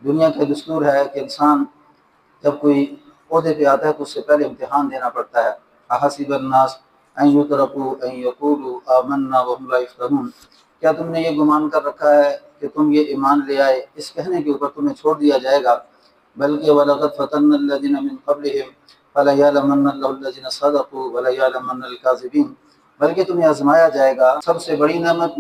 دنیا کا دستور ہے کہ انسان جب کوئی عہدے پہ آتا ہے تو اس سے پہلے امتحان دینا پڑتا ہے۔ احسب الناس ان یترکوا ان یقولوا آمنا وهم لا یفتنون، کیا تم نے یہ گمان کر رکھا ہے کہ تم یہ ایمان لے آئے اس کہنے کے اوپر تمہیں چھوڑ دیا جائے گا؟ بلکہ وَلَقَدْ فَتَنَّا الَّذِينَ مِن قَبْلِهِمْ فَلَيَعْلَمَنَّ اللَّهُ الَّذِينَ صَدَقُوا وَلَيَعْلَمَنَّ الْكَاذِبِينَ، بلکہ تمہیں آزمایا جائے گا۔ سب سے بڑی نعمت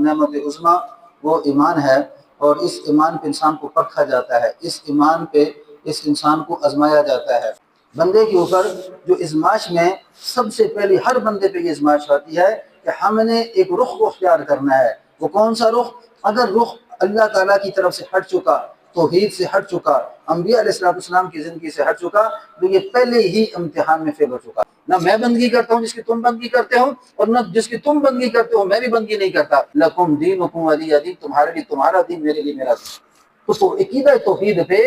عظمیٰ وہ ایمان ہے، اور اس ایمان پہ انسان کو پرکھا جاتا ہے، اس ایمان پہ اس انسان کو آزمایا جاتا ہے۔ بندے کے اوپر جو ازمائش میں سب سے پہلی ہر بندے پہ یہ ازمائش آتی ہے کہ ہم نے ایک رخ کو اختیار کرنا ہے۔ وہ کون سا رخ؟ اگر رخ اللہ تعالیٰ کی طرف سے ہٹ چکا، توحید سے ہٹ چکا، انبیاء علیہ السلام کی زندگی سے ہٹ چکا، تو یہ پہلے ہی امتحان میں فیل ہو چکا۔ نہ میں بندگی کرتا ہوں جس کی تم بندگی کرتے ہو، اور نہ جس کی تم بندگی کرتے ہو میں بھی بندگی نہیں کرتا۔ لکم دینکم ولی دین، تمہارے لیے تمہارا دین، میرے لیے میرا دین۔ تو عقیدہ توحید پہ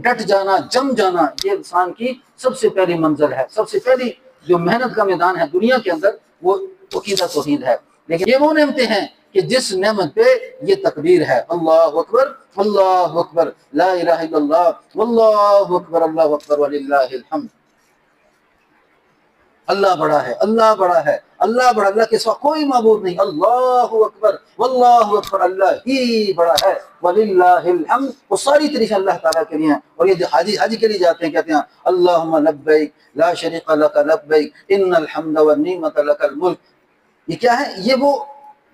ڈٹ جانا، جم جانا، یہ انسان کی سب سے پہلی منزل ہے۔ سب سے پہلی جو محنت کا میدان ہے دنیا کے اندر وہ عقیدہ توحید ہے۔ لیکن یہ وہ نعمتیں ہیں کہ جس نعمت پہ یہ تکبیر ہے، اللہ اکبر اللہ اکبر لا الہ الا اللہ واللہ اکبر اللہ اکبر وللہ الحمد۔ اللہ بڑا ہے، اللہ بڑا ہے، اللہ بڑا، اللہ کے سوا کوئی معبود نہیں، اللہ اکبر واللہ اکبر، اللہ ہی بڑا ہے، وللہ الحمد، وہ ساری تعریف اللہ تعالیٰ کے لیے ہیں۔ اور یہ جو حج کے لیے جاتے ہیں کہتے ہیں اللہم لبیک لا شریک لک لبیک ان الحمد والنعمت لک الملک۔ یہ کیا ہے؟ یہ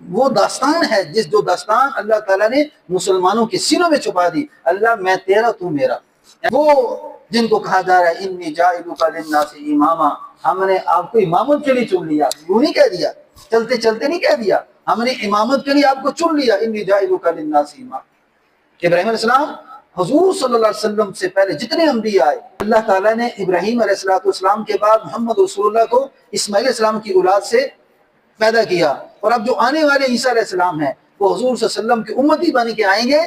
وہ داستان ہے جو داستان اللہ تعالیٰ نے مسلمانوں کے سینوں میں چھپا دی۔ اللہ میں تیرا تو میرا، وہ جن کو کہا جا رہا ہے انی جاعلک للناس اماما، ہم نے آپ کو امامت کے لیے چن لیا، یوں نہیں کہہ دیا، چلتے چلتے نہیں کہہ دیا، ہم نے امامت کے لیے آپ کو چن لیا، انی جاعلک للناس اماما۔ ابراہیم علیہ السلام حضور صلی اللہ علیہ وسلم سے پہلے جتنے انبیاء آئے، اللہ تعالیٰ نے ابراہیم علیہ السلام کے بعد محمد رسول اللہ کو اسماعیل علیہ السلام کی اولاد سے پیدا کیا، اور اب جو آنے والے عیسیٰ علیہ السلام ہیں وہ حضور صلی اللہ علیہ وسلم کے امتی بن کے آئیں گے،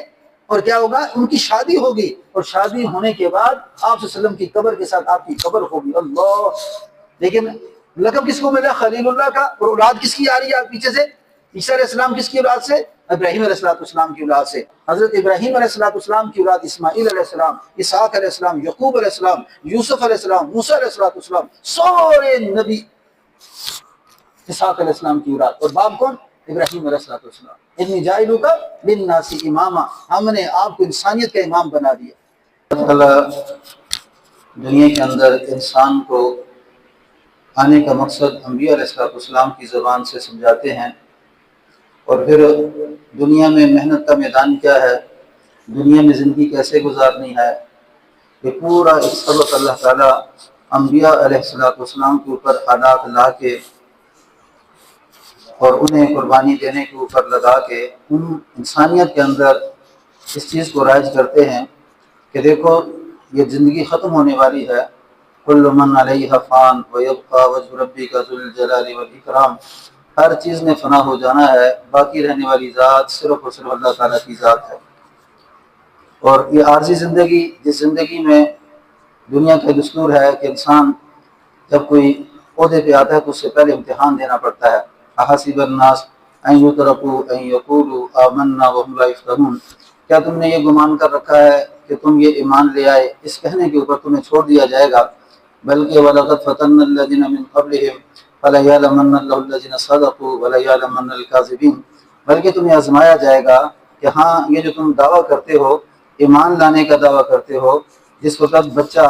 اور کیا ہوگا؟ ان کی شادی ہوگی، اور شادی ہونے کے بعد آپ صلی اللہ علیہ وسلم کی قبر کے ساتھ آپ کی قبر ہوگی۔ اللہ! لیکن لقب کس کو ملا؟ خلیل اللہ کا۔ اور اولاد کس کی آ رہی ہے آپ پیچھے سے؟ عیسیٰ علیہ السلام کس کی اولاد سے؟ ابراہیم علیہ السلام کی اولاد سے۔ حضرت ابراہیم علیہ السلام کی اولاد اسماعیل علیہ السلام، اسحاق علیہ السلام، یعقوب علیہ السلام، یوسف علیہ السلام، موسیٰ علیہ السلام، سارے نبی اسحاق علیہ السلام کی اولاد، اور باپ کون؟ ابراہیم علیہ السلام۔ انی جاعلک للناس اماما، ہم نے آپ کو انسانیت کا امام بنا دیا۔ اللہ تعالیٰ دنیا کے اندر انسان کو آنے کا مقصد انبیاء علیہ السلام کی زبان سے سمجھاتے ہیں، اور پھر دنیا میں محنت کا میدان کیا ہے، دنیا میں زندگی کیسے گزارنی ہے، یہ پورا ایک سبق اللہ تعالیٰ انبیاء علیہ السلام کے اوپر حالات لا کے اور انہیں قربانی دینے کے اوپر لگا کے ان انسانیت کے اندر اس چیز کو رائج کرتے ہیں کہ دیکھو یہ زندگی ختم ہونے والی ہے، کل من علیہا فان ویبقى وجہ ربک ذو الجلال والاکرام، ہر چیز نے فنا ہو جانا ہے، باقی رہنے والی ذات صرف اور صرف اللہ تعالیٰ کی ذات ہے۔ اور یہ عارضی زندگی، جس زندگی میں دنیا کا دستور ہے کہ انسان جب کوئی عہدے پہ آتا ہے تو اس سے پہلے امتحان دینا پڑتا ہے۔ احسب الناس ان یترکوا ان یقولوا آمنا وهم لا یفتنون، کیا تم نے یہ گمان کر رکھا ہے کہ تم یہ ایمان لے آئے اس کہنے کے اوپر تمہیں چھوڑ دیا جائے گا؟ بلکہ وَلَقَدْ فَتَنَّا الَّذِينَ مِن قَبْلِهِمْ فَلَيَعْلَمَنَّ اللَّهُ الَّذِينَ صَدَقُوا وَلَيَعْلَمَنَّ الْكَاذِبِينَ، بلکہ تمہیں آزمایا جائے گا کہ ہاں یہ جو تم دعویٰ کرتے ہو، ایمان لانے کا دعویٰ کرتے ہو، جس وقت بچہ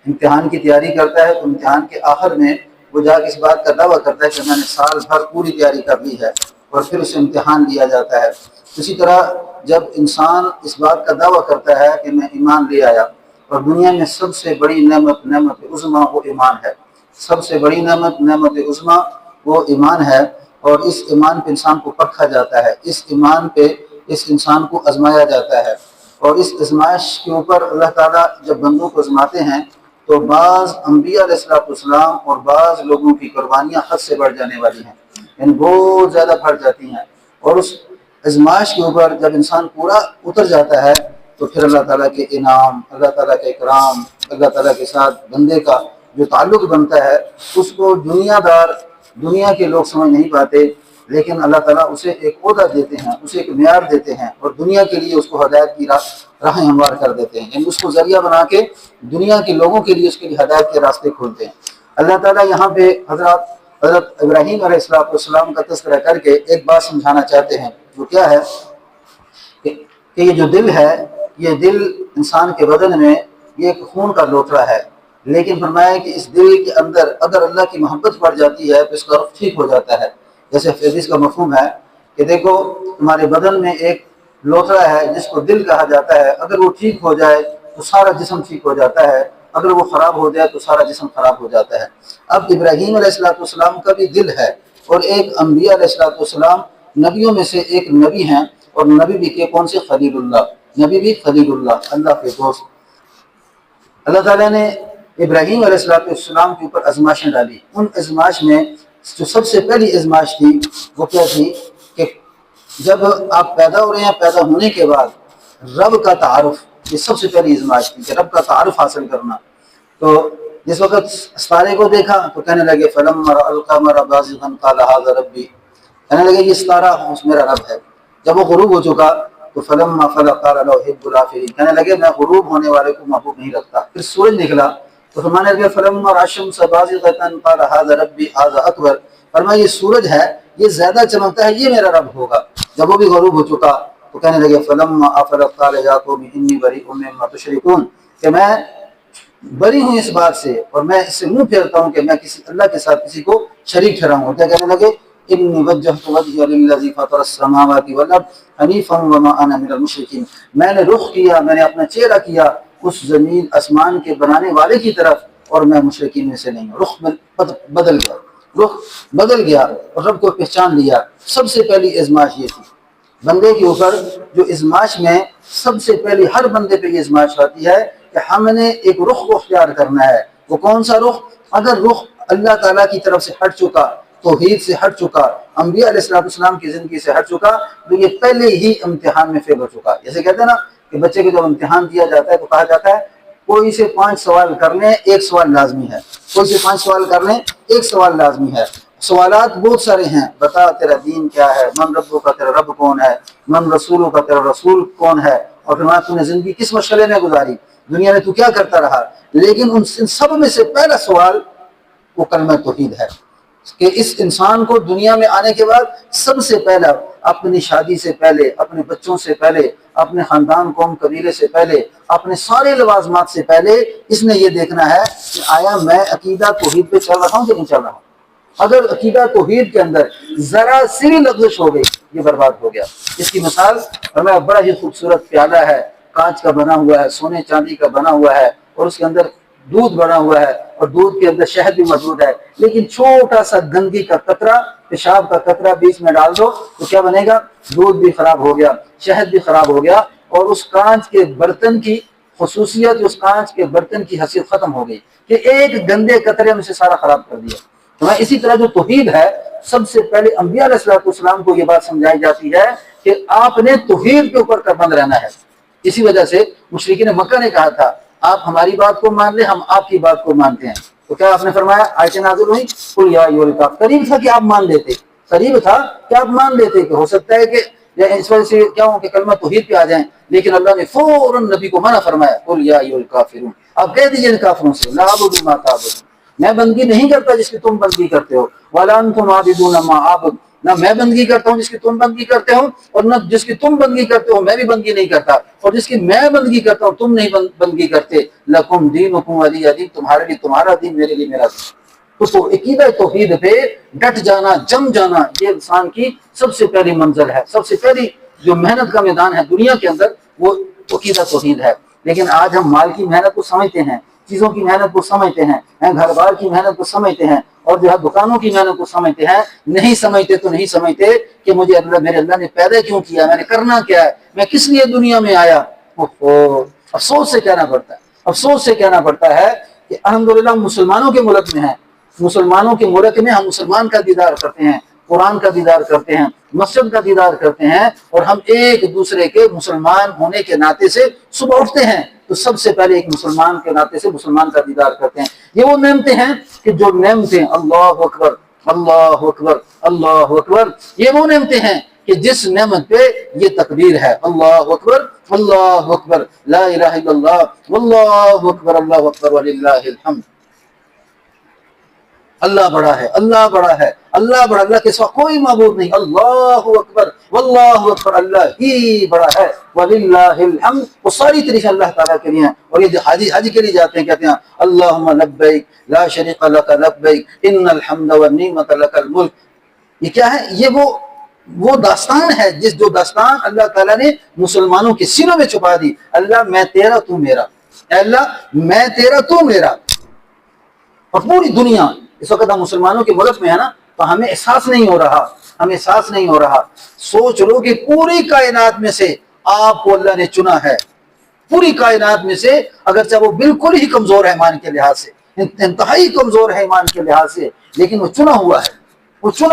امتحان کی تیاری کرتا ہے تو امتحان کے آخر میں وہ جا کے اس بات کا دعویٰ کرتا ہے کہ میں نے سال بھر پوری تیاری کر لی ہے، اور پھر اسے امتحان دیا جاتا ہے۔ اسی طرح جب انسان اس بات کا دعویٰ کرتا ہے کہ میں ایمان لے آیا، اور دنیا میں سب سے بڑی نعمت عظمیٰ وہ ایمان ہے، سب سے بڑی نعمت عظمیٰ وہ ایمان ہے، اور اس ایمان پہ انسان کو پرکھا جاتا ہے، اس ایمان پہ اس انسان کو آزمایا جاتا ہے۔ اور اس آزمائش کے اوپر اللہ تعالیٰ جب بندوں کو آزماتے ہیں تو بعض انبیاء علیہ السلام اور بعض لوگوں کی قربانیاں حد سے بڑھ جانے والی ہیں، یعنی بہت زیادہ بڑھ جاتی ہیں، اور اس آزمائش کے اوپر جب انسان پورا اتر جاتا ہے تو پھر اللہ تعالیٰ کے انعام، اللہ تعالیٰ کے اکرام، اللہ تعالیٰ کے ساتھ بندے کا جو تعلق بنتا ہے اس کو دنیا کے لوگ سمجھ نہیں پاتے، لیکن اللہ تعالیٰ اسے ایک عہدہ دیتے ہیں، اسے ایک معیار دیتے ہیں، اور دنیا کے لیے اس کو ہدایت کی راہیں ہموار کر دیتے ہیں، یعنی اس کو ذریعہ بنا کے دنیا کے لوگوں کے لیے اس کے لیے ہدایت کے راستے کھولتے ہیں۔ اللہ تعالیٰ یہاں پہ حضرت ابراہیم علیہ السلام کا تذکرہ کر کے ایک بات سمجھانا چاہتے ہیں، وہ کیا ہے کہ یہ جو دل ہے، یہ دل انسان کے بدن میں یہ ایک خون کا لوتھڑا ہے، لیکن فرمایا کہ اس دل کے اندر اگر اللہ کی محبت پڑ جاتی ہے تو اس کا رخ ٹھیک ہو جاتا ہے۔ جیسے حدیث کا مفہوم ہے کہ دیکھو تمہارے بدن میں ایک لوتھڑا ہے جس کو دل کہا جاتا ہے، اگر وہ ٹھیک ہو جائے تو سارا جسم ٹھیک ہو جاتا ہے، اگر وہ خراب ہو جائے تو سارا جسم خراب ہو جاتا ہے۔ اب ابراہیم علیہ السلام کا بھی دل ہے، اور ایک انبیاء علیہ السلام نبیوں میں سے ایک نبی ہیں، اور نبی بھی کہ کون سے؟ خلیل اللہ، نبی بھی خلیل اللہ، اللہ کے دوست۔ اللہ تعالیٰ نے ابراہیم علیہ السلام کے اوپر آزمائشیں ڈالی۔ ان آزمائش میں جو سب سے پہلی آزمائش تھی وہ کیا تھی کہ جب آپ پیدا ہو رہے ہیں، پیدا ہونے کے بعد رب کا تعارف، یہ سب سے پہلی آزمائش تھی کہ رب کا تعارف حاصل کرنا۔ تو جس وقت ستارے کو دیکھا تو کہنے لگے فلما رأى القمر بازغا قال هذا ربی، کہنے لگے یہ ستارہ میرا رب ہے۔ جب وہ غروب ہو چکا تو فلما فلق قال لا احب الافلين، کہنے لگے میں غروب ہونے والے کو محبوب نہیں رکھتا۔ پھر سورج نکلا تو فرمانے لگے فلما رأى الشمس بازغة قال هذا ربي هذا اکبر، فرمایا یہ سورج ہے، یہ زیادہ چمکتا ہے، یہ میرا رب ہوگا۔ جب وہ بھی غروب ہو چکا تو کہنے لگے فلما افلت قال یا قوم انی بریء مما تشركون، کہ میں بری ہوں اس بات سے اور میں اس سے منہ پھیرتا ہوں کہ میں کسی اللہ کے ساتھ کسی کو شریک ٹھہراؤں۔ کیا کہنے لگے انی وجہت وجہی للذی فطر السماوات والارض حنیفا وما انا من المشرکین، میں نے رخ کیا، میں نے اپنا چہرہ کیا اس زمین آسمان کے بنانے والے کی طرف، اور میں مشرکین میں سے نہیں ہوں۔ رخ بدل گیا، رخ بدل گیا اور رب کو پہچان لیا۔ سب سے پہلی آزمائش یہ تھی بندے کے اوپر، جو آزمائش میں سب سے پہلی ہر بندے پہ یہ آزمائش آتی ہے کہ ہم نے ایک رخ کو اختیار کرنا ہے۔ وہ کون سا رخ؟ اگر رخ اللہ تعالیٰ کی طرف سے ہٹ چکا، توحید سے ہٹ چکا، انبیاء علیہ السلام کی زندگی سے ہٹ چکا، تو یہ پہلے ہی امتحان میں فیل ہو چکا۔ جیسے کہتے ہیں نا کہ بچے کو جب امتحان دیا جاتا ہے تو کہا جاتا ہے کوئی سے 5 سوال کر لیں، ایک سوال لازمی ہے، کوئی سے 5 سوال کر لیں، ایک سوال لازمی ہے۔ سوالات بہت سارے ہیں، بتا تیرا دین کیا ہے، من ربو کا تیرا رب کون ہے، من رسولوں کا تیرا رسول کون ہے، اور فرمایا تو نے زندگی کس مشغلے میں گزاری، دنیا میں تو کیا کرتا رہا۔ لیکن ان سب میں سے پہلا سوال وہ کلمہ توحید ہے کہ اس انسان کو دنیا میں آنے کے بعد سب سے پہلا اپنی شادی سے پہلے، اپنے بچوں سے پہلے، اپنے خاندان قوم قبیلے سے پہلے، اپنے سارے لوازمات سے پہلے اس نے یہ دیکھنا ہے کہ آیا میں عقیدہ توحید پہ چل رہا ہوں کہ نہیں چل رہا ہوں۔ اگر عقیدہ توحید کے اندر ذرا سی بھی لغزش ہو گئی یہ برباد ہو گیا۔ اس کی مثال ہمیں بڑا ہی خوبصورت پیالہ ہے، کانچ کا بنا ہوا ہے، سونے چاندی کا بنا ہوا ہے، اور اس کے اندر دودھ بنا ہوا ہے، اور دودھ کے اندر شہد بھی موجود ہے، لیکن چھوٹا سا گندگی کا قطرہ، پیشاب کا قطرہ بیچ میں ڈال دو تو کیا بنے گا؟ دودھ بھی خراب ہو گیا، شہد بھی خراب ہو گیا، اور اس کانچ کے برتن کی خصوصیت، اس کانچ کے برتن کی حیثیت ختم ہو گئی کہ ایک گندے قطرے میں سے سارا خراب کر دیا۔ اسی طرح جو توحید ہے، سب سے پہلے انبیاء علیہ السلام کو یہ بات سمجھائی جاتی ہے کہ آپ نے توحید کے اوپر پابند رہنا ہے۔ اسی وجہ سے مشرکین مکہ نے کہا تھا آپ ہماری بات کو مان لیں، ہم آپ کی بات کو مانتے ہیں۔ تو کیا آپ نے فرمایا، آیت نازل ہوئی قل یا ایھا الکافرون، قریب تھا کہ آپ مان لیتے، قریب تھا کہ آپ مان لیتے کہ ہو سکتا ہے کہ اس وجہ سے کیا ہو کہ کلمہ توحید پہ آ جائیں، لیکن اللہ نے فوراً نبی کو منع فرمایا قل یا ایھا الکافرون، آپ کہہ دیجیے ان کافروں سے لا اعبد ما تعبدون، میں بندگی نہیں کرتا جس کی تم بندگی کرتے ہو، ولا انتم عابدون ما اعبد، نہ میں بندگی کرتا ہوں جس کی تم بندگی کرتے ہو، اور نہ جس کی تم بندگی کرتے ہو میں بھی بندگی نہیں کرتا، اور جس کی میں بندگی کرتا ہوں تم نہیں بندگی کرتے، لکم دینکم ولی دین، تمہارے لیے تمہارا دین، میرے لیے میرا دین۔ تو عقیدہ توحید پہ ڈٹ جانا، جم جانا، یہ انسان کی سب سے پہلی منزل ہے، سب سے پہلی جو محنت کا میدان ہے دنیا کے اندر وہ عقیدہ توحید ہے۔ لیکن آج ہم مال کی محنت کو سمجھتے ہیں، چیزوں کی محنت کو سمجھتے ہیں، گھر بار کی محنت کو سمجھتے ہیں، اور جو ہے دکانوں کی محنت کو سمجھتے ہیں۔ نہیں سمجھتے تو نہیں سمجھتے کہ مجھے میرے اللہ نے پیدا کیوں کیا، میں نے کرنا کیا ہے، میں کس لیے دنیا میں آیا۔ افسوس سے کہنا پڑتا ہے، افسوس سے کہنا پڑتا ہے کہ الحمدللہ ہم مسلمانوں کے ملک میں ہیں، مسلمانوں کے ملک میں ہم مسلمان کا دیدار کرتے ہیں، قرآن کا دیدار کرتے ہیں، مسجد کا دیدار کرتے ہیں، اور ہم ایک دوسرے کے مسلمان ہونے کے ناطے سے صبح اٹھتے ہیں تو سب سے پہلے ایک مسلمان کے ناطے سے مسلمان کا دیدار کرتے ہیں۔ یہ وہ نعمتیں ہیں کہ جو نعمتیں اللہ اکبر اللہ اکبر اللہ اکبر. یہ وہ نعمتیں ہیں کہ جس نعمت پہ یہ تکبیر ہے. اللہ اکبر اللہ اکبر لا الہ الا اللہ واللہ اکبر اللہ اکبر وللہ الحمد. اللہ بڑا ہے اللہ بڑا ہے اللہ بڑا, اللہ کے سوا کوئی معبود نہیں. اللہ اکبر واللہ اکبر, اللہ ہی بڑا ہے وللہ الحمد. وہ ساری طریقے اللہ تعالیٰ کے لیے ہیں. اور یہ جو حج کے لیے جاتے ہیں کہتے ہیں اللہم لبیک لا شریک لک لبیک ان الحمد والنعمت لک الملک. یہ کیا ہے؟ یہ وہ داستان ہے جو داستان اللہ تعالیٰ نے مسلمانوں کے سینوں میں چھپا دی. اللہ میں تیرا تو میرا, اے اللہ میں تیرا تو میرا. اور پوری دنیا اس وقت ہم مسلمانوں کے ملک میں ہے نا, تو ہمیں احساس نہیں ہو رہا. سوچ لو کہ پوری کائنات میں سے آپ کو اللہ نے چنا ہے. پوری کائنات میں سے اگرچہ وہ بالکل ہی کمزور ہے ایمان کے لحاظ سے, انتہائی کمزور ہے ایمان کے لحاظ سے, لیکن وہ چنا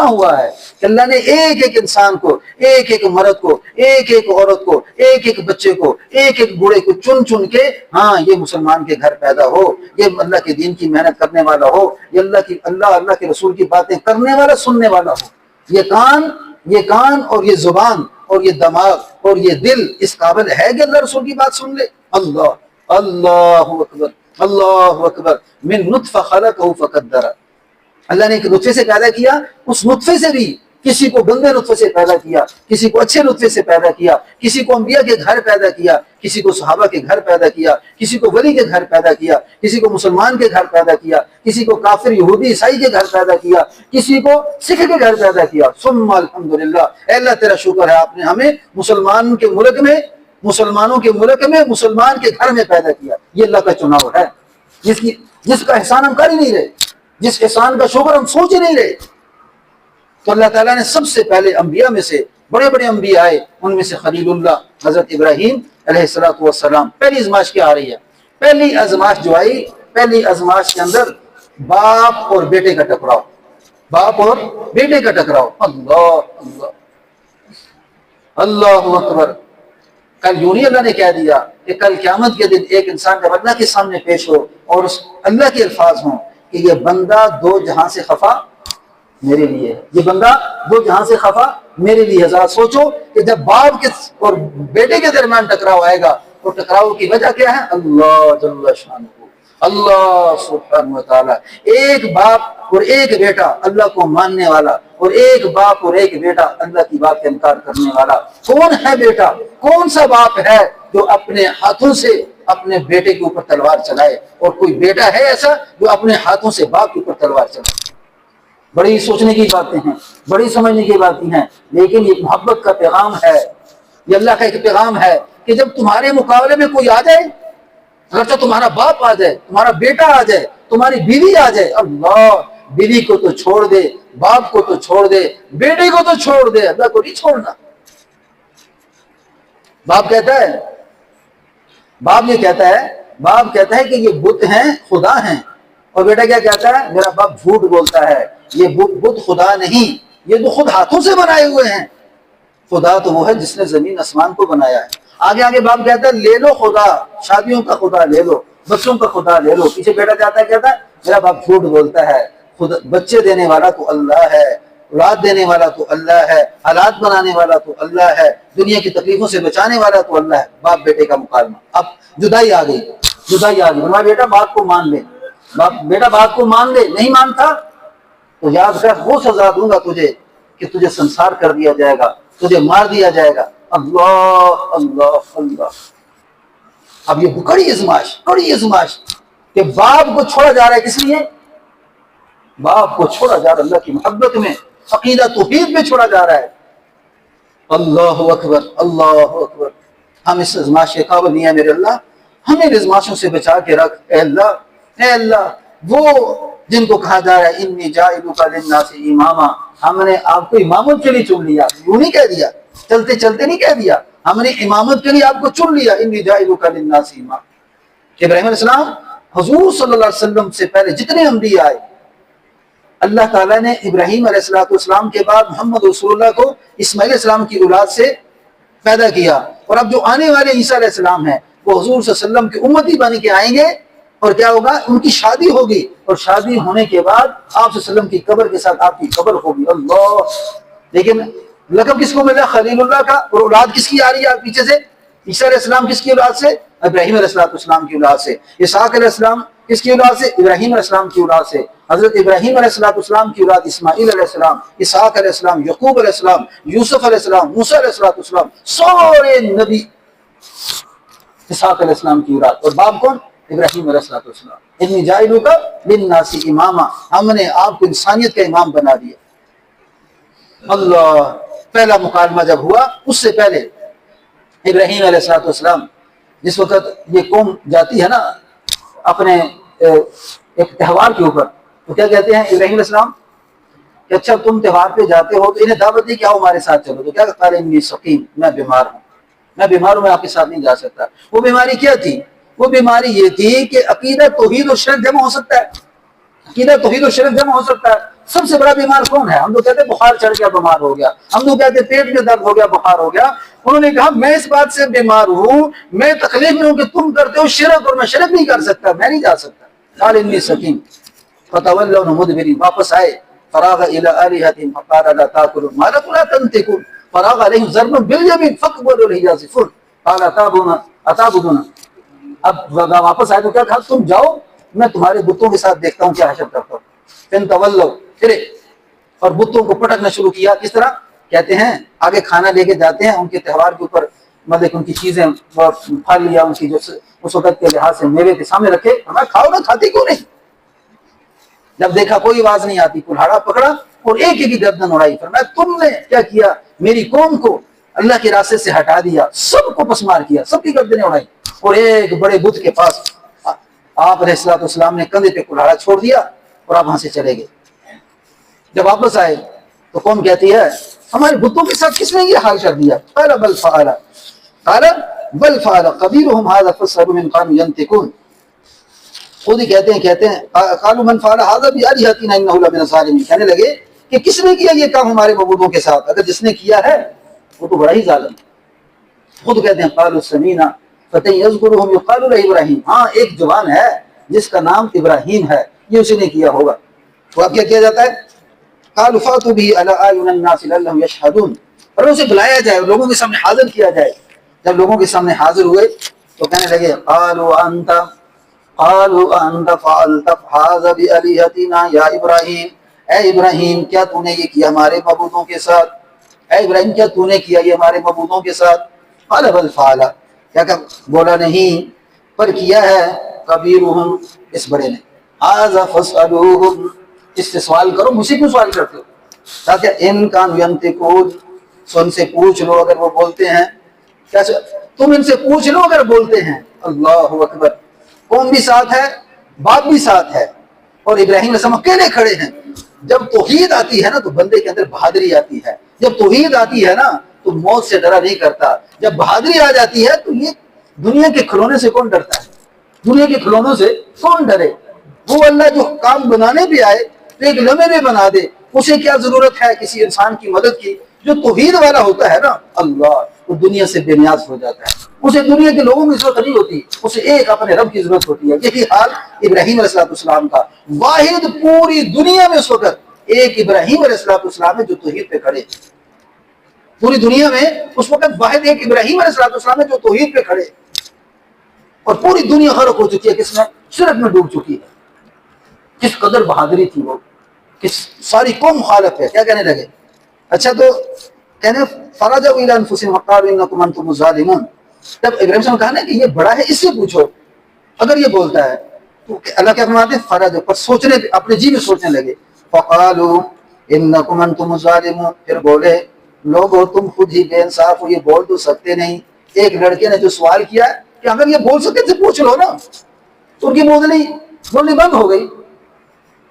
ہوا ہے کہ اللہ نے ایک ایک انسان کو, ایک ایک مرد کو, ایک ایک عورت کو, ایک ایک بچے کو, ایک ایک بوڑھے کو چن چن کے, ہاں یہ مسلمان کے گھر پیدا ہو, یہ اللہ کے دین کی محنت کرنے والا ہو, یہ اللہ کے رسول کی باتیں کرنے والا, سننے والا ہو. یہ کان اور یہ زبان اور یہ دماغ اور یہ دل اس قابل ہے کہ اللہ رسول کی بات سن لے. اللہ اکبر من نطفہ خلقہ فقدرہ. اللہ نے ایک نطفے سے پیدا کیا, اس نطفے سے بھی کسی کو گندے نطفے سے پیدا کیا, کسی کو اچھے نطفے سے پیدا کیا, کسی کو انبیاء کے گھر پیدا کیا, کسی کو صحابہ کے گھر پیدا کیا, کسی کو ولی کے گھر پیدا کیا, کسی کو مسلمان کے گھر پیدا کیا, کسی کو کافر یہودی عیسائی کے گھر پیدا کیا, کسی کو سکھ کے گھر پیدا کیا. ثم الحمدللہ, اے اللہ تیرا شکر ہے آپ نے ہمیں مسلمانوں کے ملک میں مسلمان کے گھر میں پیدا کیا. یہ اللہ کا چناؤ ہے جس کا احسان ہم کر ہی نہیں رہے, جس احسان کا شکر ہم سوچ ہی نہیں رہے. تو اللہ تعالیٰ نے سب سے پہلے انبیاء میں سے بڑے بڑے انبیاء آئے, ان میں سے خلیل اللہ حضرت ابراہیم علیہ السلام. پہلی آزمائش کیا آ رہی ہے؟ پہلی آزمائش جو آئی, پہلی آزمائش کے اندر باپ اور بیٹے کا ٹکراؤ. اللہ اکبر. کل یوں ہی اللہ نے کہہ دیا کہ کل قیامت کے دن ایک انسان جب اللہ کے سامنے پیش ہو اور اللہ کے الفاظ ہوں کہ یہ بندہ دو جہاں سے خفا میرے لیے, یہ بندہ دو جہاں سے خفا میرے لیے. ذرا سوچو کہ جب باپ کے اور بیٹے کے درمیان ٹکراؤ آئے گا تو ٹکراؤ کی وجہ کیا ہے؟ اللہ جل شانہ, اللہ سبحانہ و تعالی. ایک باپ اور ایک بیٹا اللہ کو ماننے والا, اور ایک باپ اور ایک بیٹا اللہ کی بات کا انکار کرنے والا. کون ہے بیٹا؟ کون سا باپ ہے جو اپنے ہاتھوں سے اپنے بیٹے کے اوپر تلوار چلائے؟ اور کوئی بیٹا ہے ایسا جو اپنے ہاتھوں سے باپ کے اوپر تلوار چلائے؟ بڑی سوچنے کی باتیں ہیں, بڑی سمجھنے کی باتیں ہیں, لیکن یہ محبت کا پیغام ہے, یہ اللہ کا ایک پیغام ہے کہ جب تمہارے مقابلے میں کوئی آ جائے, اگرچہ تمہارا باپ آ جائے, تمہارا بیٹا آ جائے, تمہاری بیوی آ جائے, اللہ بیوی کو تو چھوڑ دے, باپ کو تو چھوڑ دے, بیٹے کو تو چھوڑ دے, اللہ کو نہیں چھوڑنا. باپ یہ کہتا ہے کہ یہ بت ہیں, خدا ہیں, اور بیٹا کیا کہتا ہے؟ میرا باپ جھوٹ بولتا ہے, یہ بت خدا نہیں, یہ تو خود ہاتھوں سے بنائے ہوئے ہیں. خدا تو وہ ہے جس نے زمین آسمان کو بنایا ہے. آگے باپ کہتا ہے لے لو خدا, شادیوں کا خدا لے لو, بچوں کا خدا لے لو. پیچھے بیٹا جاتا ہے, کہتا ہے میرا باپ جھوٹ بولتا ہے, خدا بچے دینے والا تو اللہ ہے, اولاد دینے والا تو اللہ ہے, حالات بنانے والا تو اللہ ہے, دنیا کی تکلیفوں سے بچانے والا تو اللہ ہے. باپ بیٹے کا مکالمہ. اب جدائی آ گئی. ہمارا بیٹا باپ کو مان لے, بیٹا باپ کو مان لے, نہیں مانتا تو یاد رکھ وہ سزا دوں گا تجھے کہ تجھے سنسار کر دیا جائے گا, تجھے مار دیا جائے گا. اللہ اللہ اللہ. اب یہ بڑی ازمائش کہ باپ کو چھوڑا جا رہا ہے. کس لیے باپ کو چھوڑا جا رہا ہے؟ اللہ کی محبت میں, عقیدہ توحید میں چھوڑا جا رہا ہے. اللہ اکبر اللہ اکبر. ہم اس ازمائش کے قابل نہیں ہیں میرے اللہ, ہمیں ازمائشوں سے بچا کے رکھ اے اللہ. وہ جن کو کہا جا رہا ہے انی جاعلک للناس اماما, ہم نے آپ کو امامت کے لیے چن لیا. یوں نہیں کہہ دیا, چلتے چلتے نہیں کہہ دیا, ہم نے امامت کے لیے آپ کو چن لیا. انی جاعلک للناس اماما. ابراہیم علیہ السلام حضور صلی اللہ علیہ وسلم سے پہلے جتنے انبیاء آئے, اللہ تعالیٰ نے ابراہیم علیہ السلام کے بعد محمد رسول اللہ کو اسماعیل علیہ السلام کی اولاد سے پیدا کیا. اور اب جو آنے والے عیسیٰ علیہ السلام ہیں وہ حضور صلی اللہ علیہ وسلم کی امتی بن کے آئیں گے, اور کیا ہوگا؟ ان کی شادی ہوگی، اور شادی ہونے کے بعد آپ صلی اللہ علیہ وسلم کی قبر کے ساتھ آپ کی قبر ہوگی۔ اللہ! لیکن لقب کس کو ملا؟ خلیل اللہ کا۔ اور اولاد کس کی آ رہی ہے پیچھے سے؟ عیسیٰ علیہ السلام کس کی اولاد سے؟ ابراہیم علیہ السلام کی اولاد سے۔ اسحاق علیہ السلام کس کی اولاد سے؟ ابراہیم علیہ السلام کی اولاد سے۔ حضرت ابراہیم علیہ السلام کی اولاد اسماعیل علیہ السلام، اسحاق علیہ السلام، یعقوب علیہ السلام، یوسف علیہ السلام، موسیٰ علیہ السلام، سارے نبی اسحاق علیہ السلام کی اولاد۔ اور باپ کون؟ ابراہیم علیہ السلام۔ انی جاعلک للناس اماما، ہم نے آپ کو انسانیت کا امام بنا دیا۔ اللہ! پہلا مکالمہ جب ہوا، اس سے پہلے ابراہیم علیہ السلام، جس وقت یہ قوم جاتی ہے نا اپنے ایک تہوار کے اوپر، تو کیا کہتے ہیں ابراہیم علیہ السلام کہ اچھا تم تہوار پہ جاتے ہو، تو انہیں دعوت دی کہ آؤ ہمارے ساتھ چلو، تو کیا قال انی سقیم، میں بیمار ہوں، میں آپ کے ساتھ نہیں جا سکتا۔ وہ بیماری کیا تھی؟ وہ بیماری یہ تھی کہ عقیدہ توحید و شرک جمع ہو سکتا ہے، عقیدہ توحید و شرک جمع ہو سکتا ہے۔ سب سے بڑا بیمار کون ہے؟ ہم تو کہتے ہیں بخار چڑھ گیا بیمار ہو گیا، ہم تو کہتے ہیں پیٹ میں درد ہو گیا بخار ہو گیا۔ انہوں نے کہا میں اس بات سے بیمار ہوں، میں تکلیف میں ہوں کہ تم کرتے ہو شرک اور میں شرک نہیں کر سکتا، میں نہیں جا سکتا۔ قال انی سقیم فتولوا مدبرین، واپس آئے، فراغ الی آلہتہم فقال لا تاکلوا ما لکم لا تنطقون، فراغ علیہم ضربا بالیمین فاقبلوا الیہ قال اتعبدون، اب واپس آئے تو کیا کہا؟ تم جاؤ، میں تمہارے بتوں کے ساتھ دیکھتا ہوں کیا حشر کرتا ہوں۔ پھر تولوا، پھرے اور بتوں کو پٹکنا شروع کیا۔ کس طرح؟ کہتے ہیں آگے کھانا لے کے جاتے ہیں ان کے تہوار کے اوپر، مطلب ان کی چیزیں پھل یا ان کی جو اس وقت کے لحاظ سے میوے کے سامنے رکھے، ہمیں کھاؤ نا، کھاتے کیوں نہیں؟ جب دیکھا کوئی آواز نہیں آتی، کلہاڑا پکڑا اور ایک ایک گردن اڑائی۔ فرمایا تم نے کیا کیا؟ میری قوم کو اللہ کے راستے سے ہٹا دیا، سب کو پسمار کیا، سب کی گردنیں اڑائی، اور ایک بڑے بت کے پاس آپ علیہ السلام نے کندھے پہ کلہاڑا چھوڑ دیا اور آپ وہاں سے چلے گئے۔ جب واپس آئے تو قوم کہتی ہے ہمارے بتوں کے ساتھ کس نے یہ حال کر دیا؟ قال بل فعل قبیلہم ھذا فاسألوا ان كانوا ينطقون، خود ہی کہتے ہیں قالوا من فعل هذا بآلهتنا انه لمن الظالمین، کہنے لگے کہ کس نے کیا یہ کام ہمارے معبودوں کے ساتھ؟ اگر جس نے کیا ہے وہ تو بڑا ہی ظالم ہے۔ خود کہتے ہیں قالوا سمینا فتى يذكرهم يقال له ابراہیم، ہاں ایک جوان ہے جس کا نام ابراہیم ہے، یہ اسی نے کیا ہوگا۔ تو اب کیا کیا جاتا ہے؟ قالوا فاتوا به على اعين الناس لعلهم يشهدون، اور اسے بلایا جائے، لوگوں کے سامنے حاضر کیا جائے۔ جب لوگوں کے سامنے حاضر ہوئے تو کہنے لگے قالوا انت فعلت هذا بآلهتنا یا ابراہیم، اے ابراہیم کیا تو نے یہ کیا ہمارے معبودوں کے ساتھ؟ اے ابراہیم کیا تو نے کیا یہ ہمارے معبودوں کے ساتھ؟ قال بل فعل، کیا کہ بولا نہیں پر کیا ہے، کبیرہم، اس بڑے نے، ھذا فاسألوہم، اس سے سوال کرو، مجھ سے کیوں سوال کرتے ہو؟ تاکہ ان کانوا ینطقون، سو ان سے پوچھ لو اگر وہ بولتے ہیں، کیا تم ان سے پوچھ لو اگر بولتے ہیں۔ اللہ اکبر! قوم بھی ساتھ ہے، باپ بھی ساتھ ہے، اور ابراہیم علیہ السلام اکیلے کھڑے ہیں۔ جب توحید آتی ہے نا تو بندے کے اندر بہادری آتی ہے، جب توحید آتی ہے نا تو موت سے ڈرا نہیں کرتا، جب بہادری آ جاتی ہے تو یہ دنیا کے کھلونے سے کون ڈرتا ہے؟ دنیا کے کھلونوں سے کون ڈرے؟ وہ اللہ جو کام بنانے بھی آئے تو ایک لمحے میں بنا دے، اسے کیا ضرورت ہے کسی انسان کی مدد کی؟ جو توحید والا ہوتا ہے نا اللہ، وہ دنیا سے بے نیاز ہو جاتا ہے، اسے دنیا کے لوگوں کی ضرورت نہیں ہوتی، اسے ایک اپنے رب کی ضرورت ہوتی ہے۔ یہی حال ابراہیم علیہ السلام کا، واحد پوری دنیا میں اس وقت ایک ابراہیم علیہ السلام ہے جو توحید پہ کھڑے، پوری دنیا میں اس وقت واحد ایک ابراہیم علیہ السلام ہے جو توحید پہ کھڑے، اور پوری دنیا غرق ہو چکی ہے، کس میں؟ شرک میں ڈوب چکی ہے۔ کس قدر بہادری تھی وہ، کس ساری قوم مخالف ہے۔ کیا کہنے لگے؟ اچھا تو کہنے فرجعوا الی انفسہم وقالوا انکم انتم الظالمون، جب ابراہیم صاحب نے کہا نا کہ یہ بڑا ہے اس سے پوچھو، اگر یہ بولتا ہے تو اللہ کیا فرماتے ہیں؟ فرجعوا، پر سوچنے، اپنے جی میں سوچنے لگے، فقالوا انکم انتم الظالمون، پھر بولے لوگو تم خود ہی بے انصاف ہو، یہ بول تو سکتے نہیں۔ ایک لڑکے نے جو سوال کیا ہے کہ اگر یہ بول سکتے تو پوچھ لو نا، تو ان کی بولنی بند ہو گئی،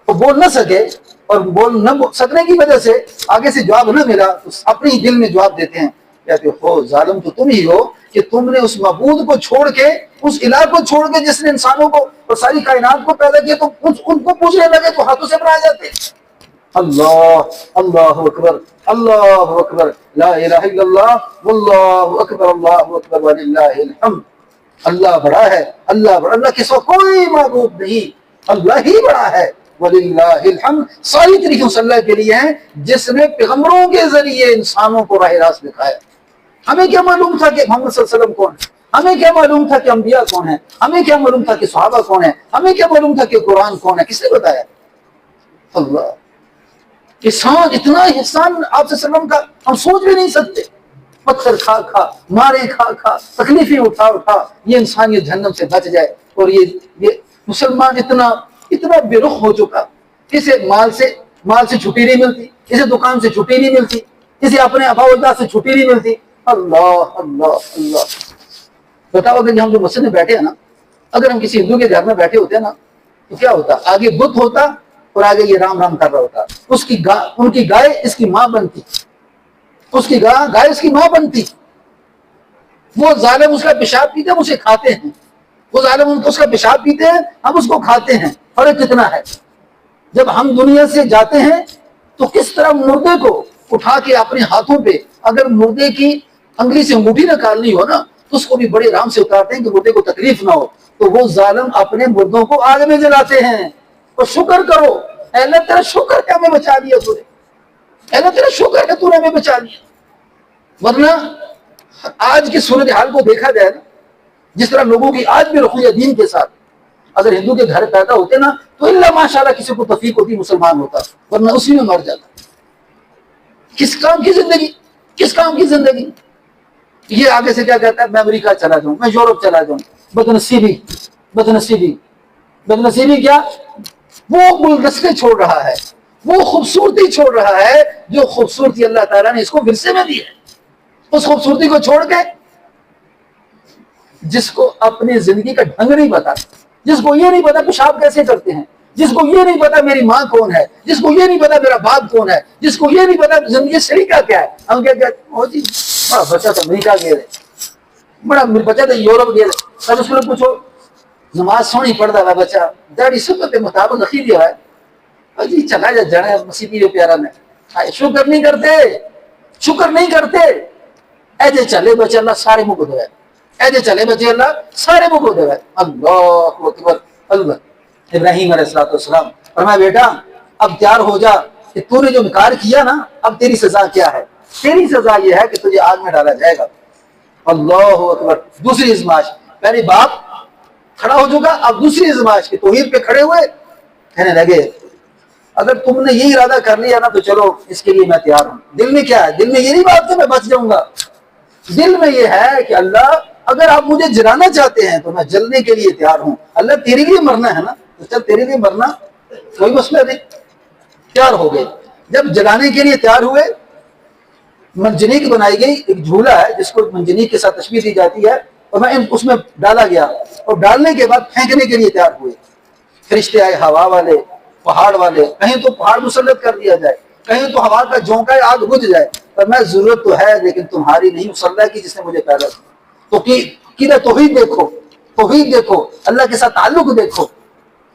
وہ بول نہ سکے، اور بول نہ سکنے کی وجہ سے آگے سے جواب نہ ملا تو اپنے ہی دل میں جواب دیتے ہیں، کہتے ہو ظالم تو تم ہی ہو کہ تم نے اس معبود کو چھوڑ کے، اس الہ کو چھوڑ کے جس نے انسانوں کو اور ساری کائنات کو پیدا کیا، تو ان کو پوچھنے لگے تو ہاتھوں سے بنائے جاتے۔ اللہ اکبر، اللہ اکبر، لا الہ الا اللہ، واللہ اکبر، اللہ اکبر وللہ الحمد۔ اللہ بڑا ہے، اللہ بڑا، اللہ کے سوا کوئی معبود نہیں، اللہ ہی بڑا ہے۔ وَلِلَّهِ الْحَمْدُ، ساری طریقوں سے اللہ کے لیے ہیں جس نے پیغمبروں کے ذریعے انسانوں کو راہ راست دکھایا۔ ہمیں کیا معلوم تھا کہ محمد صلی اللہ علیہ وسلم کون ہے؟ ہمیں کیا معلوم تھا کہ انبیاء کون ہیں؟ ہمیں کیا معلوم تھا کہ صحابہ کون ہیں؟ ہمیں کیا معلوم تھا کہ قرآن کون ہے؟ کس نے بتایا؟ اللہ۔ احسان، اتنا احسان آپ صلی اللہ علیہ وسلم کا ہم سوچ بھی نہیں سکتے۔ پتھر کھا کھا، مارے کھا کھا، تکلیفیں اٹھا اٹھا یہ انسان یہ جہنم سے بچ جائے، اور یہ مسلمان اتنا بے رخ ہو چکا، اسے مال سے چھٹی نہیں ملتی، اسے دکان سے چھٹی نہیں ملتی، اسے اپنے ابا اجداد سے چھٹی نہیں ملتی۔ اللہ اللہ اللہ۔ بتاؤ کہ ہم جو مسجد میں بیٹھے ہیں نا، اگر ہم کسی ہندو کے گھر میں بیٹھے ہوتے ہیں نا تو کیا ہوتا؟ آگے بت ہوتا اور آگے یہ رام رام کر رہا ہوتا، ان کی گائے اس کی ماں بنتی، اس کی گائے اس کی ماں بنتی۔ وہ ظالم اس کا پیشاب پیتے ہم اسے کھاتے ہیں، وہ ظالم اس کا پیشاب پیتے ہیں ہم اس کو کھاتے ہیں۔ فرق کتنا ہے؟ جب ہم دنیا سے جاتے ہیں تو کس طرح مردے کو اٹھا کے اپنے ہاتھوں پہ، اگر مردے کی انگلی سے انگوٹھی نکالنی ہو نا تو اس کو بھی بڑے آرام سے اتارتے ہیں کہ مردے کو تکلیف نہ ہو، تو وہ ظالم اپنے مردوں کو آگ میں جلاتے ہیں۔ اور شکر کرو، اے اللہ تیرا شکر کہ ہمیں بچا لیا تو نے، اے اللہ تیرا شکر کہ تو نے ہمیں بچا لیا۔ ورنہ آج کی صورتحال کو دیکھا جائے نا، جس طرح لوگوں کی آج بھی رویہ دین کے ساتھ، اگر ہندو کے گھر پیدا ہوتے نا تو اللہ ماشاءاللہ کسی کو توفیق ہوتی مسلمان ہوتا، ورنہ اسی میں مر جاتا۔ کس کام کی زندگی، کس کام کی زندگی؟ یہ آگے سے کیا کہتا ہے؟ میں امریکہ چلا جاؤں، میں یورپ چلا جاؤں۔ بدنصیبی بدنصیبی بدنصیبی کیا؟ وہ گلدستے چھوڑ رہا ہے، وہ خوبصورتی چھوڑ رہا ہے جو خوبصورتی اللہ تعالیٰ نے اس کو ورثے میں دی ہے۔ اس خوبصورتی کو چھوڑ کے، جس کو اپنی زندگی کا ڈھنگ نہیں پتا، جس کو یہ نہیں پتا پیشاب کیسے کرتے ہیں، جس کو یہ نہیں پتا میری ماں کون ہے، جس کو یہ نہیں پتا میرا باپ کون ہے، جس کو یہ نہیں پتا زندگی شریکہ کیا ہے، ہم کیا کہتے ہیں؟ جی بڑا بچہ تو امریکہ گئے رہے، بڑا بچہ تو یورپ گئے رہے۔ سب اس کو پوچھو نماز سونی پڑھتا ہے بچہ، داڑھی سنت کے مطابق رکھی دیا ہے، جی چلا جا جڑے مسیحی پیارا میں، شکر نہیں کرتے، شکر نہیں کرتے۔ ایجے چلے بچے اللہ سارے منہ کو دے، ایجے چلے بچے اللہ سارے منہ کو دے۔ اللہ اکبر اللہ۔ ابراہیم علیہ السلام فرمایا بیٹا اب تیار ہو جا کہ تو نے جو انکار کیا نا، اب تیری سزا کیا ہے؟ تیری سزا یہ ہے کہ تجھے آگ میں ڈالا جائے گا۔ اللہ اکبر۔ دوسری ازمائش، پہلی باپ کھڑا ہو چکا، اب دوسری ازمائش کہ توحید پہ کھڑے ہوئے کہنے لگے اگر تم نے یہ ارادہ کر لیا نا تو چلو اس کے لیے میں تیار ہوں۔ دل میں کیا ہے؟ دل میں یہ نہیں بات کہ میں بچ جاؤں گا، دل میں یہ ہے کہ اللہ اگر آپ مجھے جلانا چاہتے ہیں تو میں جلنے کے لیے تیار ہوں۔ اللہ تیرے لیے مرنا ہے نا تو چل تیرے لیے مرنا، کوئی مسئلہ نہیں۔ تیار ہو گئے، جب جلانے کے لیے تیار ہوئے، منجنیق بنائی گئی، ایک جھولا ہے جس کو منجنیق کے ساتھ تشبیہ دی جاتی ہے، اور میں اس میں ڈالا گیا، اور ڈالنے کے بعد پھینکنے کے لیے تیار ہوئے۔ فرشتے آئے، ہوا والے، پہاڑ والے، کہیں تو پہاڑ مسلط کر دیا جائے، کہیں تو ہوا کا جھونکا ہے آگ بجھ جائے، پر میں ضرورت تو ہے لیکن تمہاری نہیں، اس اللہ کی جس نے مجھے پیدا کیا۔ تو کدھر توحید دیکھو، توحید دیکھو، اللہ کے ساتھ تعلق دیکھو۔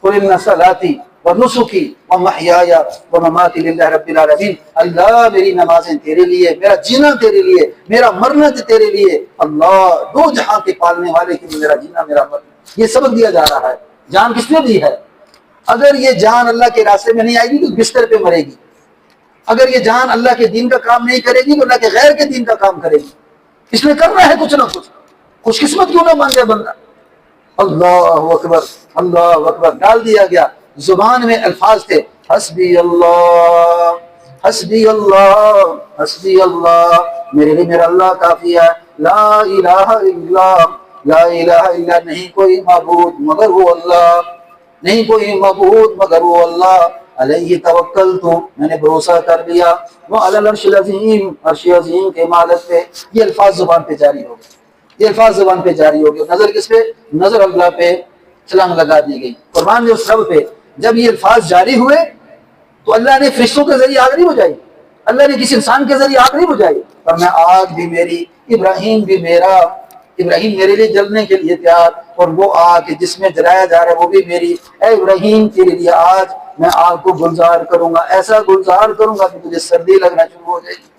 قل ان صلاتي ونسكي ومحياي ومماتي لله رب العالمین، اللہ میری نمازیں تیرے لیے، میرا جینا تیرے لیے، میرا مرنا تیرے لیے، اللہ دو جہاں کے پالنے والے کے لیے میرا جینا میرا مرنا۔ یہ سبق دیا جا رہا ہے۔ جان کس نے دی ہے؟ اگر یہ جان اللہ کے راستے میں نہیں آئے گی تو بستر پہ مرے گی، اگر یہ جان اللہ کے دین کا کام نہیں کرے گی تو اللہ کے غیر کے دین کا کام کرے گی۔ اس میں کرنا ہے کچھ نہ کچھ، خوش قسمت کیوں نہ بن جائے بندہ۔ اللہ اکبر اللہ اکبر۔ ڈال دیا گیا، زبان میں الفاظ تھے، حسبی اللہ حسبی اللہ حسبی اللہ، میرے لیے میرا اللہ کافی ہے، لا الہ الا لا الہ الا، نہیں کوئی معبود مگر وہ اللہ، نہیں کوئی معبود مگر وہ اللہ، علیہ توکلت، میں نے بھروسہ کر لیا، وہ علی العرش العظیم، عرش عظیم کے مالک پہ۔ یہ الفاظ زبان پہ جاری ہو گئے، یہ الفاظ زبان پہ جاری ہو گئے۔ نظر کس پہ؟ نظر اللہ پہ چھلانگ لگا دی گئی، قربان جو سب پہ۔ جب یہ الفاظ جاری ہوئے تو اللہ نے فرشتوں کے ذریعے آگ نہیں بجھائی، اللہ نے کسی انسان کے ذریعے آگ نہیں بجھائی، پر میں آگ بھی میری، ابراہیم بھی میرا، ابراہیم میرے لیے جلنے کے لیے تیار، اور وہ آگ جس میں جلایا جا رہا ہے وہ بھی میری۔ اے ابراہیم تیرے لیے آج میں آگ کو گلزار کروں گا، ایسا گلزار کروں گا کہ تجھے سردی لگنا شروع ہو جائے گی۔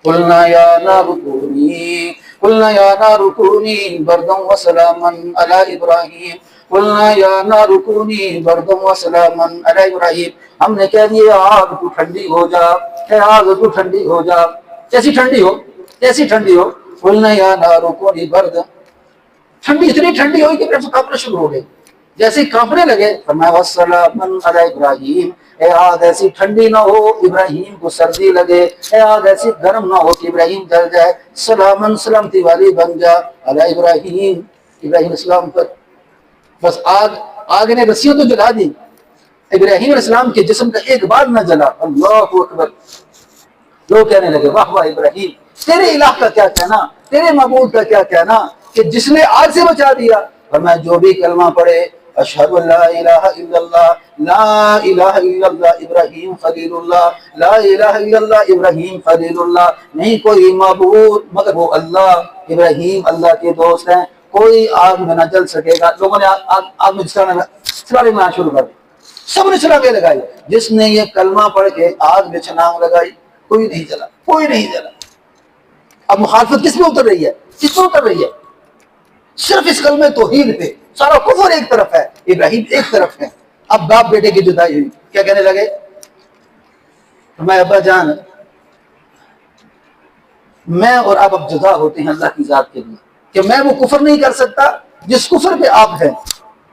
قلنا یا نار کونی قلنا یا نار کونی بردا وسلاما علی ابراہیم قلنا یا نار کونی بردا وسلاما علی ابراہیم. ہم نے کہہ دیا آگ تو ٹھنڈی ہو جا، اے آگ تو ٹھنڈی ہو جا. کیسی ٹھنڈی ہو؟ کیسی ٹھنڈی ہو؟ قلنا یا نار کونی بردا، ٹھنڈی اتنی ٹھنڈی ہوئی کہ پھر سے کانپنا شروع ہو گئی. جیسے ہی کانپنے لگے فرمایا وسلاما علی ابراہیم، اے آگ ایسی ٹھنڈی نہ ہو ابراہیم کو سردی لگے، اے آگ ایسی گرم نہ ہو کہ ابراہیم جل جائے، سلامن سلامتی والی بن جا علی ابراہیم، ابراہیم السلام پر. بس آگ نے رسیاں تو جلا دی، ابراہیم علیہ السلام کے جسم کا ایک بار نہ جلا. اللہ اکبر. لوگ کہنے لگے واہ واہ ابراہیم، تیرے الہ کا کیا کہنا، تیرے معبود کا کیا کہنا کہ جس نے آگ سے بچا دیا. فرمایا جو بھی کلمہ پڑھے اشہد ان لا الہ الا اللہ، لا الہ الا اللہ ابراہیم خلیل اللہ، لا الہ الا اللہ ابراہیم خلیل اللہ، نہیں کوئی معبود مگر وہ اللہ، ابراہیم اللہ کے دوست ہیں، کوئی آگ میں نہ جل سکے گا. لوگوں نے آگ میں چھلانگیں لگانا شروع کر دی، سب نے چھلانگیں لگائی. جس نے یہ کلمہ پڑھ کے آگ میں چھلانگ لگائی کوئی نہیں جلا، کوئی نہیں جلا. اب مخالفت کس میں اتر رہی ہے؟ کس میں اتر رہی ہے؟ صرف اس کلمہ توحید پہ. سارا کفر ایک طرف ہے، ابراہیم ایک طرف ہے. اب باپ بیٹے کی جدائی ہوئی، کیا کہنے لگے؟ میں ابا جان میں اور آپ اب جدا ہوتے ہیں اللہ کی ذات کے لیے، کہ میں وہ کفر نہیں کر سکتا جس کفر پہ آپ ہیں،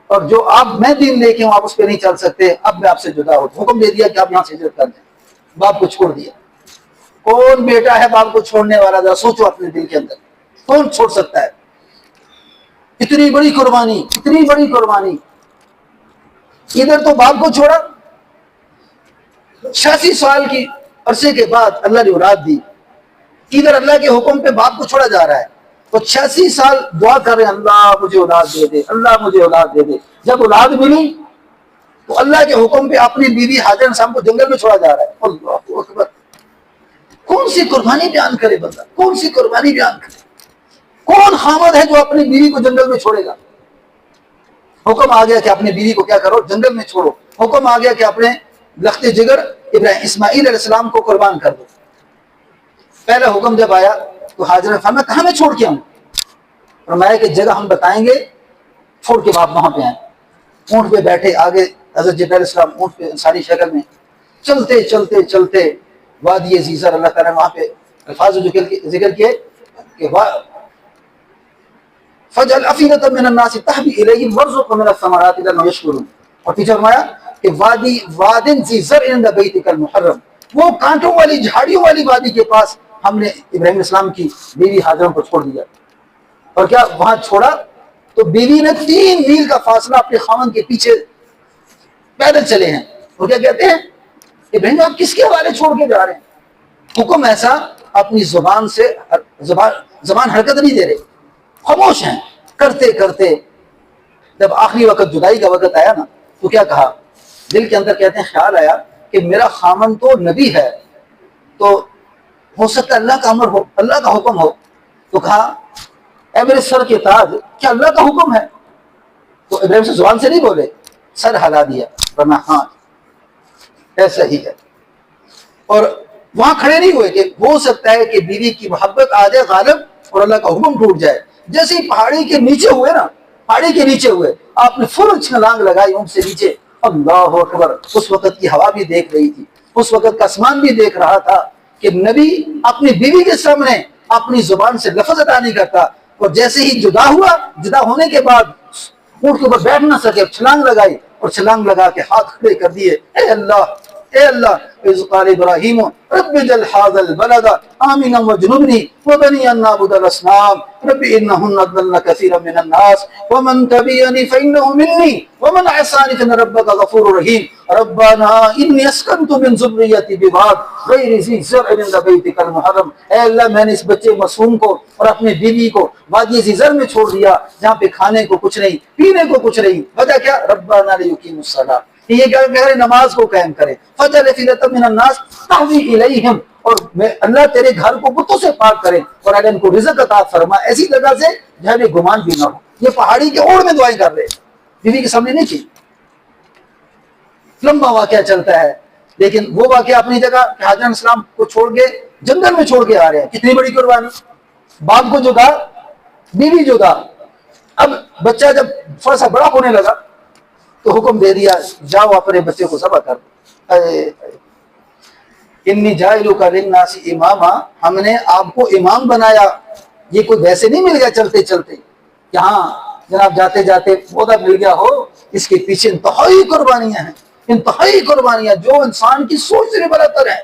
اور جو آپ میں دین لے کے ہوں آپ اس پہ نہیں چل سکتے. اب میں آپ سے جدا ہوتا ہوں. حکم دے دیا کہ آپ یہاں سے ہجرت کر دیں. باپ کو چھوڑ دیا. کون بیٹا ہے باپ کو چھوڑنے والا؟ ذرا سوچو اپنے دل کے اندر، کون چھوڑ سکتا ہے؟ اتنی بڑی قربانی، اتنی بڑی قربانی. ادھر تو باپ کو چھوڑا، 86 سال کی عرصے کے بعد اللہ نے اولاد دی. ادھر اللہ کے حکم پہ باپ کو چھوڑا جا رہا ہے. تو 86 سال دعا کر رہے ہیں اللہ مجھے اولاد دے دے، اللہ مجھے اولاد دے دے. جب اولاد ملی تو اللہ کے حکم پہ اپنی بیوی حاجر انسان کو جنگل میں چھوڑا جا رہا ہے. اللہ اکبر. کون سی قربانی بیان کرے بندہ، کون سی قربانی بیان کرے؟ کون خامد ہے جو اپنی بیوی کو جنگل میں چھوڑے گا؟ حکم آ گیا کہ اپنی بیوی کو کیا کرو؟ جنگل میں چھوڑو. حکم آ گیا کہ اپنے لخت جگر ابراہیم اسماعیل علیہ السلام کو قربان کر دو. پہلا حکم جب آیا تو حاجر نے فرمایا کہاں میں چھوڑ کے آؤں؟ فرمایا کہ جگہ ہم بتائیں گے، چھوڑ کے باپ وہاں پہ آئیں. اونٹ پہ بیٹھے، آگے حضرت جبرائیل علیہ السلام اونٹ پہ انسانی شکل میں چلتے چلتے چلتے وادی زیزر. اللہ تعالیٰ نے وہاں پہ الفاظ ذکر کیے کہ فَجْعَلْ أَفْئِدَةً مِّنَ النَّاسِ تَهْوِي إِلَيْهِمْ وَارْزُقْهُم مِّنَ الثَّمَرَاتِ لَعَلَّهُمْ يَشْكُرُونَ. اور پیچھے فرمایا کہ وادٍ ذی زرع عند بیتک المحرم، وہ کانٹوں والی جھاڑیوں والی وادی کے پاس ہم نے ابراہیم السلام کی بیوی حاجرہ کو چھوڑ دیا. اور کیا وہاں چھوڑا تو بیوی نے 3 میل کا فاصلہ اپنے خاوند کے پیچھے پیدل چلے ہیں. وہ کیا کہتے ہیں؟ ابراہیم آپ کس کے حوالے چھوڑ کے جا رہے ہیں؟ حکم ایسا، اپنی زبان سے زبان حرکت نہیں دے رہے، خاموش ہیں. کرتے کرتے جب آخری وقت جدائی کا وقت آیا نا تو کیا کہا؟ دل کے اندر کہتے ہیں خیال آیا کہ میرا خامن تو نبی ہے، تو ہو سکتا ہے اللہ کا امر ہو، اللہ کا حکم ہو. تو کہا اے میرے سر کے تاج، کیا اللہ کا حکم ہے؟ تو ابراہیم سے زبان سے نہیں بولے، سر ہلا دیا، ورنہ ہاں ایسا ہی ہے. اور وہاں کھڑے نہیں ہوئے کہ ہو سکتا ہے کہ بیوی کی محبت آ جائے غالب اور اللہ کا حکم ٹوٹ جائے. جیسے ہی پہاڑی کے نیچے ہوئے نا، پہاڑی کے نیچے ہوئے، آپ نے فل چھلانگ لگائی اونٹ سے نیچے. اللہ اکبر. اس وقت کی ہوا بھی دیکھ رہی تھی، اس وقت کا آسمان بھی دیکھ رہا تھا کہ نبی اپنی بیوی کے سامنے اپنی زبان سے لفظ ادا نہیں کرتا. اور جیسے ہی جدا ہوا، جدا ہونے کے بعد اونٹ کے اوپر بیٹھ نہ سکے، چھلانگ لگائی اور چھلانگ لگا کے ہاتھ کھڑے کر دیے. اے اللہ، اے اللہ، اذ قال ابراہیم رب اجعل هذا البلد آمنا واجنبني وبني ان نعبد الاصنام رب انهن اضللن كثيرا من الناس ومن تبعني فانه مني ومن عصاني فان ربك غفور رحيم ربنا اني اسكنت من ذريتي بواد غير ذي زرع عند بيتك المحرم. اے اللہ میں نے اس بچے معصوم کو اور اپنی بیوی کو وادی ذی زرع میں چھوڑ دیا جہاں پہ کھانے کو کچھ نہیں، پینے کو کچھ نہیں. وجہ کیا؟ ربنا ليقيموا الصلاة، یہ کیا کہ نماز کو قائم کرے. فجعل أفئدة من الناس تهوي إليهم، اور اللہ تیرے گھر کو بتوں سے پاک کرے اور اگر ان کو رزق عطا فرما ایسی جگہ سے جہاں میں گمان بھی نہ ہو. یہ پہاڑی کے اوڑ میں دعائیں کر رہے، بیوی کے سامنے نہیں کی. لمبا واقعہ چلتا ہے لیکن وہ واقعہ اپنی جگہ کہ حاجر السلام کو چھوڑ کے جنگل میں چھوڑ کے آ رہے ہیں. کتنی بڑی قربانی، باپ کو جدا، بیوی جدا. اب بچہ جب تھوڑا سا بڑا ہونے لگا تو حکم دے دیا جاؤ اپنے بچے کو ذبح کر. انی جاعلک للناس اماما، ہم نے آپ کو امام بنایا. یہ کوئی ویسے نہیں مل گیا چلتے چلتے، یہاں جناب جاتے جاتے عہدہ مل گیا ہو. اس کے پیچھے انتہائی قربانیاں ہیں، انتہائی قربانیاں جو انسان کی سوچ سے برتر ہیں.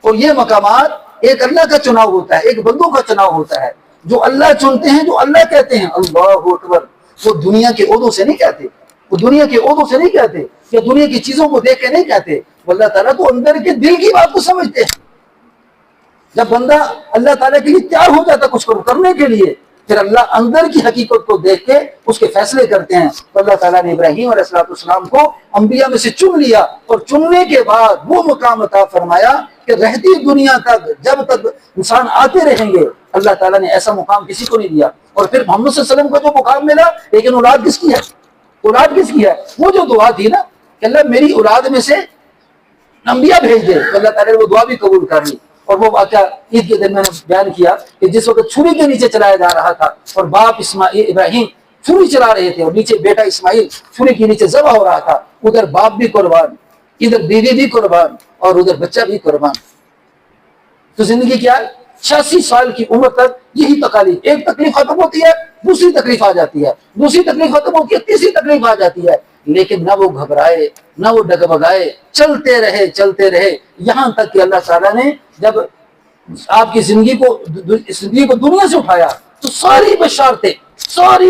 اور یہ مقامات ایک اللہ کا چناؤ ہوتا ہے، ایک بندوں کا چناؤ ہوتا ہے. جو اللہ چنتے ہیں، جو اللہ کہتے ہیں اللہ اکبر، وہ دنیا کے عہدوں سے نہیں کہتے، وہ دنیا کے عہدوں سے نہیں کہتے، یا دنیا کی چیزوں کو دیکھ کے نہیں کہتے. اللہ تعالیٰ تو اندر کے دل کی بات کو سمجھتے ہیں. جب بندہ اللہ تعالیٰ کے لیے تیار ہو جاتا کچھ کرنے کے لیے، پھر اللہ اندر کی حقیقت کو دیکھ کے اس کے فیصلے کرتے ہیں. تو اللہ تعالیٰ نے ابراہیم علیہ السلام کو انبیاء میں سے چن لیا، اور چننے کے بعد وہ مقام عطا فرمایا کہ رہتی دنیا تک جب تک انسان آتے رہیں گے اللہ تعالیٰ نے ایسا مقام کسی کو نہیں دیا. اور پھر محمد صلی اللہ علیہ وسلم کو جو مقام ملا، لیکن اولاد کس کی ہے؟ اولاد کس کی ہے؟ وہ جو دعا تھی نا کہ اللہ میری اولاد میں سے انبیاء بھیج دے، تو اللہ تعالیٰ نے وہ دعا بھی قبول کر لی. اور وہ واقعہ عید کے دن میں نے بیان کیا کہ جس وقت چھری کے نیچے چلایا جا رہا تھا اور باپ ابراہیم چھری چلا رہے تھے اور نیچے بیٹا اسماعیل چھری کے نیچے ذبح ہو رہا تھا، ادھر باپ بھی قربان، ادھر بیوی بھی قربان، اور ادھر بچہ بھی قربان. تو زندگی کیا ہے؟ 86 سال کی عمر تک یہی تکالیف. ایک تکلیف ختم ہوتی ہے دوسری تکلیف آ جاتی ہے، دوسری تکلیف ختم ہوتی ہے تیسری تکلیف آ جاتی ہے. لیکن نہ وہ گھبرائے نہ وہ ڈگمگائے، چلتے رہے یہاں تک کہ اللہ تعالیٰ نے جب آپ کی زندگی کو دنیا سے اٹھایا تو ساری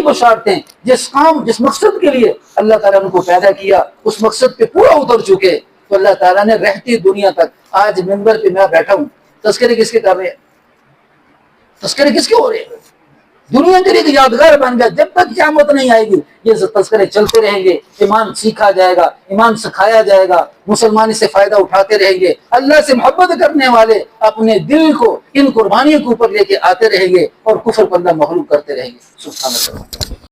بشارتیں جس مقصد کے لیے اللہ تعالیٰ نے ان کو پیدا کیا اس مقصد پہ پورا اتر چکے. تو اللہ تعالیٰ نے رہتی دنیا تک، آج منبر پہ میں بیٹھا ہوں، تذکرے کس کے کر رہے ہیں؟ تذکرے کس کے ہو رہے ہیں؟ دنیا کے لیے یادگار بن گیا. جب تک قیامت نہیں آئے گی یہ تذکرے چلتے رہیں گے. ایمان سیکھا جائے گا، ایمان سکھایا جائے گا، مسلمان اس سے فائدہ اٹھاتے رہیں گے. اللہ سے محبت کرنے والے اپنے دل کو ان قربانیوں کے اوپر لے کے آتے رہیں گے اور کفر پر اللہ مغلوب کرتے رہیں گے. سبحان اللہ.